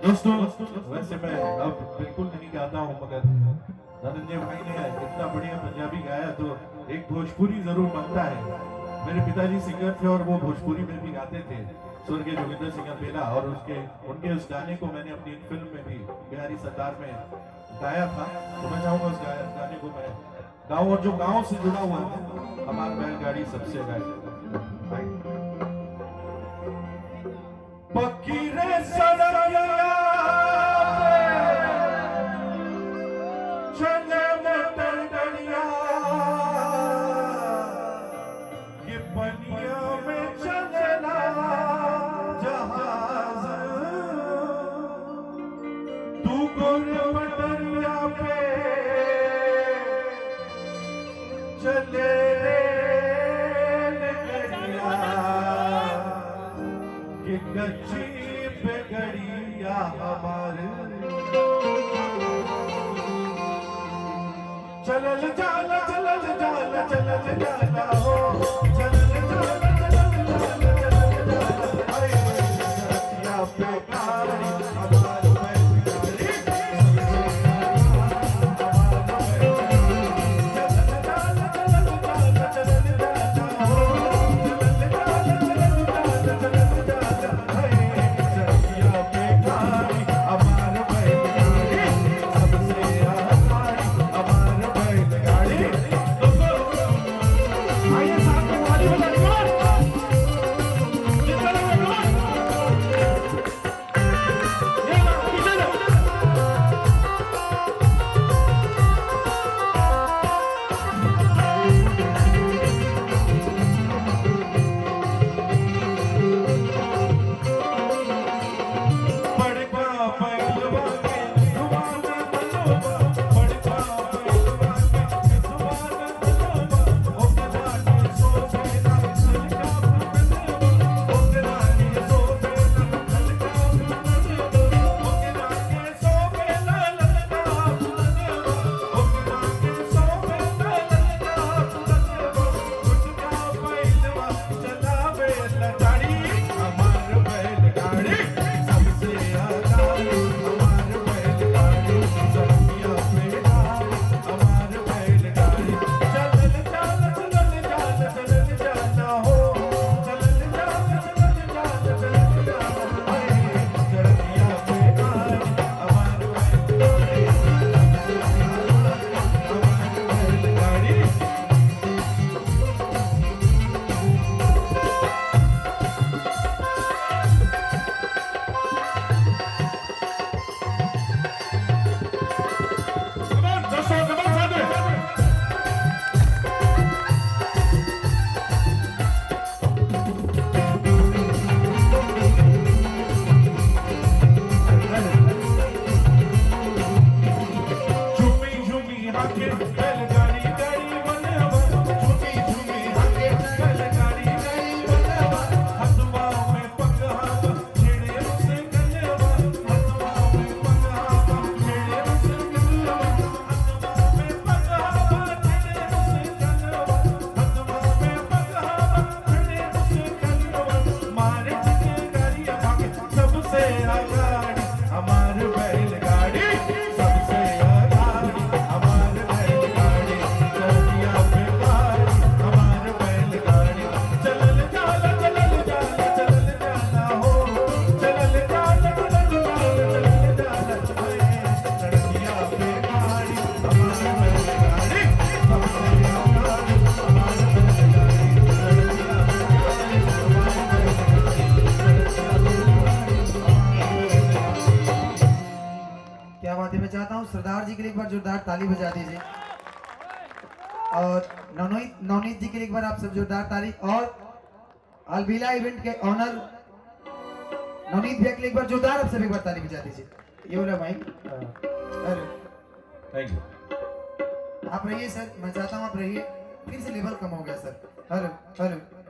दोस्तों वैसे मैं अब बिल्कुल नहीं गाता हूँ, मगर धनंजय भाई ने इतना बढ़िया पंजाबी गाया तो एक भोजपुरी जरूर बनता है। मेरे पिताजी सिंगर थे और वो भोजपुरी में भी गाते थे, स्वर्गीय जोगिंदर सिंह बेला, और उनके उस गाने को मैंने अपनी फिल्म में भी बिहारी सरदार में गाया था। तो मैं चाहूंगा उस गाने को मैं गाऊं, और जो गाँव से जुड़ा हुआ है, हमारी बैलगाड़ी सबसे गाय पक्की रे सड़किया चले मोटर गड़िया, ये पनिया में चलेला जहाज, तू गोरे पटरिया पे चले गच्ची पे गड़िया हमारे चलल जाला चलल जाला चलल जाला हो चलल जाला चलल जाला चलल जाला अरे गच्चिया पे गाड़ी हमारे मैं चाहता हूँ सरदार जी के लिए एक बार जोरदार ताली बजा दीजिए, और नवनीत जी के लिए एक बार आप सब जोरदार ताली, और अलबीला इवेंट के ऑनर नवनीत भैया के लिए एक बार जोरदार आप सब एक बार ताली बजा दीजिए। ये बोला भाई, थैंक यू। आप रहिए सर, मैं चाहता हूँ आप रहिए, फिर से लेवल कम हो गया सर। Hello hello